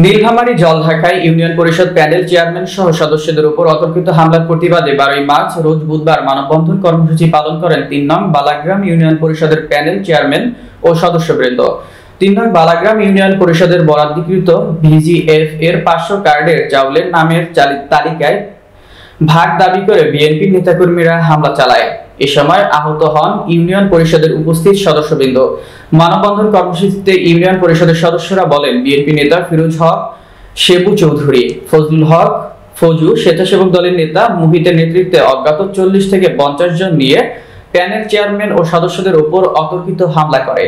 Nilphamari জলঢাকায় union পরিষদ panel chairman সহ সদস্যদের উপর অতর্কিত হামলার প্রতিবাদে 12 মার্চ রোজ বুধবার মানববন্ধন কর্মসূচি পালন করেন 3 নং বালাগ্রাম ইউনিয়ন পরিষদের প্যানেল চেয়ারম্যান ও সদস্যবৃন্দ। 3 নং বালাগ্রাম ইউনিয়ন পরিষদের বরাদ্দকৃত ভিজিএফ এর 500 কার্ডের চাউলের নামের তালিকায় ভাগ দাবি করে বিএনপি নেতাকর্মীরা হামলা চালায়। এ সময় আহত হন ইউনিয়ন পরিষদের উপস্থিত সদস্যবৃন্দ। মানববন্ধন কর্মসূচিতে ইউনিয়ন পরিষদের সদস্যরা বলেন, বিএনপি নেতা ফিরোজ হক শেবু চৌধুরী, ফজলুল হক ফজু স্বেচ্ছাসেবক দলের নেতা মুহিতের নেতৃত্বে অজ্ঞাত 40 থেকে 50 জন নিয়ে প্যানেল চেয়ারম্যান ও সদস্যদের উপর অতর্কিত হামলা করে।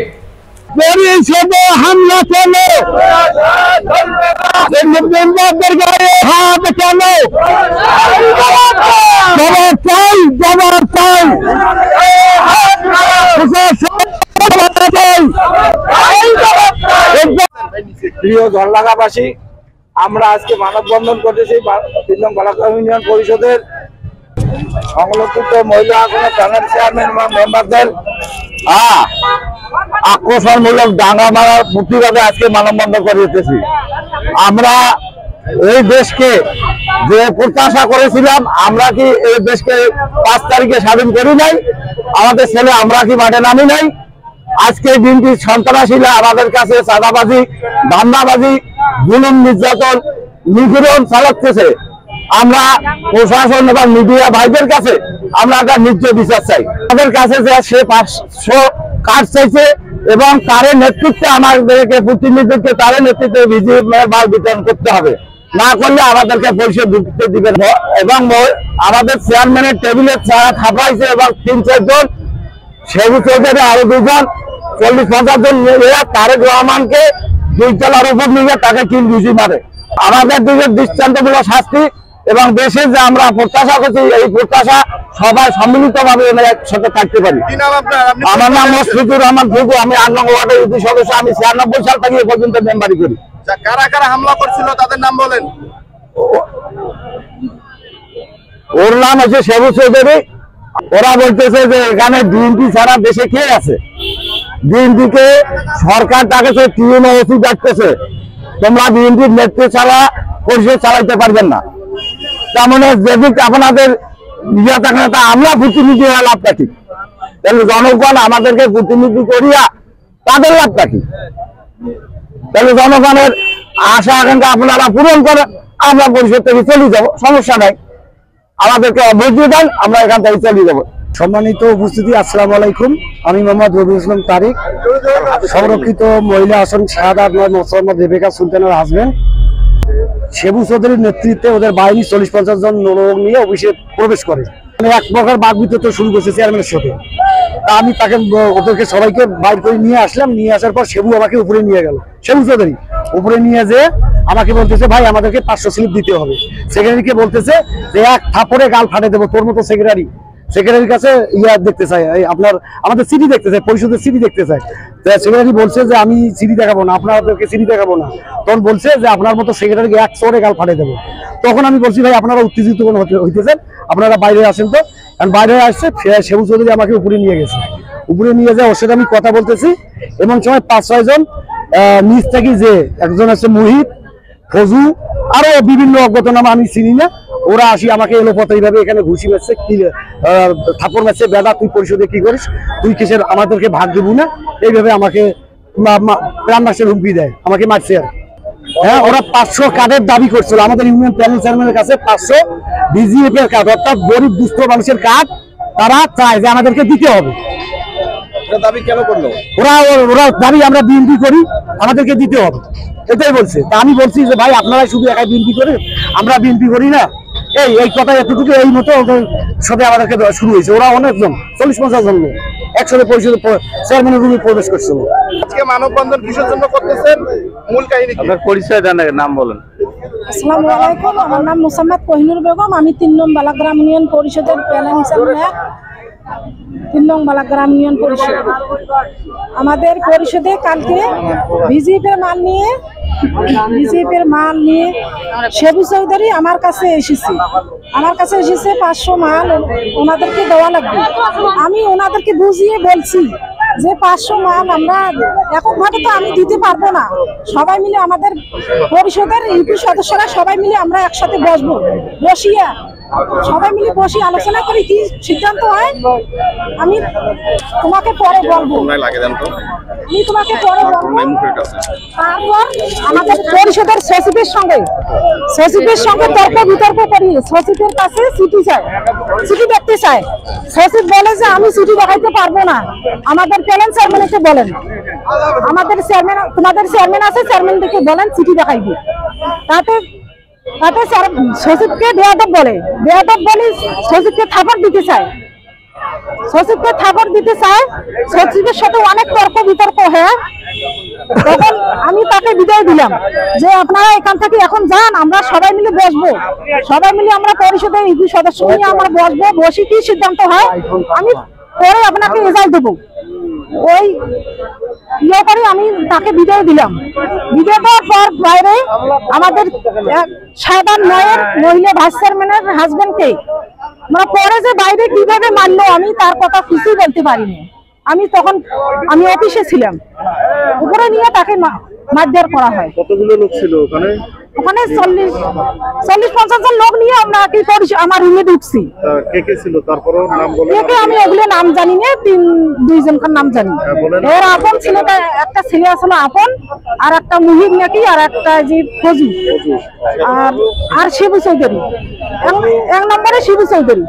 প্রিয় জলঢাকাবাসী, আমরা আজকে মানববন্ধন করতেছি 3 নং বালাগ্রাম ইউনিয়ন পরিষদের সংরক্ষিত মহিলা আসনের প্যানেল চেয়ারম্যান এবং মেম্বারদের আকর্ষণমূলক দাঙ্গা মারার প্রতিবাদে আজকে মানববন্ধন করিতেছি। আমরা এই দেশকে যে প্রত্যাশা করেছিলাম, আমরা কি এই দেশকে 5 তারিখে স্বাধীন করি নাই? আমাদের ছেলে আমরা কি মাঠে নামি নাই? আজকে দিনটি সন্ত্রাসীরা আমাদের কাছে চাঁদাবাজি, ধান্দাবাজি, জুলুম, নির্যাতন, নিপীড়ন চালাচ্ছে। আমরা প্রশাসন এবং মিডিয়া ভাইদের কাছে আমরা একটা ন্যায্য বিচার চাই। আমাদের কাছে যে সে 500 কার্ড চাইছে এবং তার নেতৃত্বে আমাদেরকে প্রতিনিধিত্বে তার নেতৃত্বে ভিজিএফ মাল বিতরণ করতে হবে, না করলে আমাদেরকে পরিষদ ঢুকতে দিবেন। এবং আমাদের চেয়ারম্যানের টেবিলে ছাড়া থাপাইছে এবং 3-4 জন, শেবু চৌধুরী আরো 2 জন, 40-50 জন তারেক রহমানকে 2 তলার উপর নিয়ে তাকে কিল ঘুষি মারে। আমাদের দিকে দৃষ্টান্তমূলক শাস্তি এবং দেশে যে আমরা প্রত্যাশা করছি, এই প্রত্যাশা সবাই সম্মিলিত ভাবে একসাথে থাকতে পারি। আমার নাম মুশফিকুর রহমান ফুকু, আমি 8 নং ওয়ার্ডের ইউপি সদস্য। আমি 96 সাল থেকে এ পর্যন্ত মেম্বারি করি। কারা কারা হামলা করছিল তাদের নাম বলেন। ওর নাম হচ্ছে শেবু চৌধুরী। ওরা বলতেছে যে এখানে বিএনপি ছাড়া দেশে কে আছে? বিএনপিকে সরকার ডাকছে, টিএম ওসি ডাকতেছে, তোমরা বিএনপির নেতৃত্ব ছাড়া পরিষদ চালাইতে পারবেন না। তার মানে যদি আপনাদের নিজে থাকেন তা আমরা প্রতিনিধি হওয়ার লাভটা কি? তাহলে জনগণ আমাদেরকে প্রতিনিধি করিয়া তাদের লাভটা কি? তাহলে জনগণের আশা আকাঙ্ক্ষা আপনারা পূরণ করেন, আমরা পরিষদ থেকে চলে যাবো, সমস্যা নাই। আমাদেরকে বুঝিয়ে দেন, আমরা এখান থেকে চলে যাবো। সম্মানিত উপস্থিতি, আসসালামু আলাইকুম। আমি মোহাম্মদ রবিউল ইসলাম তারিক, সংরক্ষিত মহিলা আসন শাহাদাত মোহাম্মদ রেবেকা সুলতানের হাজবেন্ড। শেবু চৌধুরীর নেতৃত্বে ওদের বাহিনী 40-50 জন লোক নিয়ে অফিসে প্রবেশ করে। এক প্রকার বাকবিতর্ক শুরু করছে চেয়ারম্যানের সাথে। তা আমি তাকে ওদেরকে সবাইকে বাইর করে নিয়ে আসলাম। নিয়ে আসার পর শেবু আমাকে উপরে নিয়ে গেল। শেবু চৌধুরী উপরে নিয়ে যে আমাকে বলতেছে, ভাই আমাদেরকে 500 স্লিপ দিতে হবে। সেক্রেটারিকে বলতেছে যে 1 থাপড়ে গাল ফাটে দেবো তোর মতো সেক্রেটারির কাছে দেখতে চাই, আপনার আমাদের সিডি দেখতে চাই, পরিষদের সিডি দেখতে চাই। সেক্রেটারি বলছে যে আমি সিডি দেখাবো না, আপনাদেরকে সিডি দেখাবো না। তখন বলছে যে আপনার মতো সেক্রেটারিকে 1 চোরে গাল ফাটে দেবো। তখন আমি বলছি, ভাই আপনারা উত্তেজিত হইতেছেন, আপনারা বাইরে আসেন তো। কারণ বাইরে আসছে শেবু চৌধুরী আমাকে উপরে নিয়ে গেছে। উপরে নিয়ে যায় ওর সাথে আমি কথা বলতেছি, এবং সময় 5-6 জন নিচ থেকে, যে একজন আছে মুহিত, ফজু, আরো বিভিন্ন অজ্ঞাত নাম আমি চিনি না, ওরা আসি আমাকে এলোপাতা এইভাবে এখানে ঘুষি মারছে, থাপড় মারছে, বেদা তুই পরিষদে কি করিস, তুই কিসের আমাদেরকে ভাগ দেবো না, এইভাবে আমাকে প্রাণ নাশের হুমকি দেয়, আমাকে মারছে। আর হ্যাঁ, ওরা 500 কার্ডের দাবি করছিল আমাদের ইউনিয়ন প্যানেল চেয়ারম্যানের কাছে। 500 বিজিএফ এর কার্ড, অর্থাৎ গরিব দুস্থ মানুষের কার্ড তারা চায় যে আমাদেরকে দিতে হবে। দাবি কেন করলো ওরা দাবি আমরা বিএনপি করি, আমাদেরকে দিতে হবে, এটাই বলছে। তা আমি বলছি যে ভাই আপনারা শুধু একাই বিএনপি করেন, আমরা বিএনপি করি না। এই কথা এতটুকু, এই মতো ওদের সাথে আমাদেরকে শুরু হয়েছে। ওরা অনেকজন, 40-50 জন লোক একসাথে পরিষদ চেয়ারম্যানের রুমে প্রবেশ করছিল। আজকে মানববন্ধন কিসের জন্য করতেছেন, মূল কাহিনী কি? আপনার পরিচয় দেন, নাম বলেন। আসসালামু আলাইকুম, আমার নাম মোসাম্মদ কোহিনুর বেগম। আমি 3 নং বালাগ্রাম ইউনিয়ন পরিষদের প্যানেল চেয়ারম্যান। 3 নং বালাগ্রাম ইউনিয়ন পরিষদ, আমাদের পরিষদে কালকে বিজেপির মাল নিয়ে শেবু চৌধুরী আমার কাছে এসেছে। 500 মাল ওনাদেরকে দেওয়া লাগবে। আমি ওনাদেরকে বুঝিয়ে বলছি যে 500 মাল আমরা এককভাবে তো আমি দিতে পারবো না, সবাই মিলে আমাদের পরিষদের ইউপি সদস্যরা সবাই মিলে আমরা একসাথে বসবো, বসিয়া সবাই মিলে বসি আলোচনা করি কি সিদ্ধান্ত হয় আমি তোমাকে পরে বলবো, আমি তোমাকে পরে বলবো। তারপর আমাদের পরিষদের সচিবের সঙ্গে তর্ক বিতর্ক করি, সচিবের কাছে চিঠি দেখতে চায়। সচিব বলে যে আমি চিঠি দেখাইতে পারবো না, আমাদের প্যানেল চেয়ারম্যানকে বলেন, আমাদের চেয়ারম্যান তোমাদের চেয়ারম্যান আছে, চেয়ারম্যানকে বলেন চিঠি দেখাইবে। তাতে সচিবকে বেয়াদব বলে সচিবকে থাপড় দিতে চায়, সচিবের সাথে অনেক তর্ক বিতর্ক হয়। তখন আমি তাকে বিদায় দিলাম যে আপনারা এখান থেকে এখন যান, আমরা সবাই মিলে বসবো, সবাই মিলে আমরা পরিষদের ইউপি সদস্য নিয়ে আমরা বসবো, বসে কি সিদ্ধান্ত হয় আমি পরে আপনাকে রেজাল্ট দেবো। ওই ইয়ে করে আমি তাকে বিদায় দিলাম। বিদায় দেওয়ার পর বাইরে আমাদের সাধারণ মহিলা ভাইস চেয়ারম্যানের হাজবেন্ডকে মানে পরে যে বাইরে কিভাবে মানলো আমি তার কথা কিছুই বলতে পারিনি। আমি অফিসে ছিলাম, উপরে নিয়ে তাকে মারধর করা হয়। কতগুলো লোক ছিল ওখানে? ওখানে 40-50 জন লোক নিয়ে আমরা কি করেছি, আমার রুমে ঢুকছি। কে ছিল তারপর নাম বলেন? কে আমি ওগুলো নাম জানি না, 2জনকার নাম জানি। এর আপন ছেলেটা, একটা ছেলে আসলে আপন, আর একটা মুহিব নাকি, আর একটা যে ফজু, আর শিবু চৌধুরী, 1 নম্বরে শিবু চৌধুরী।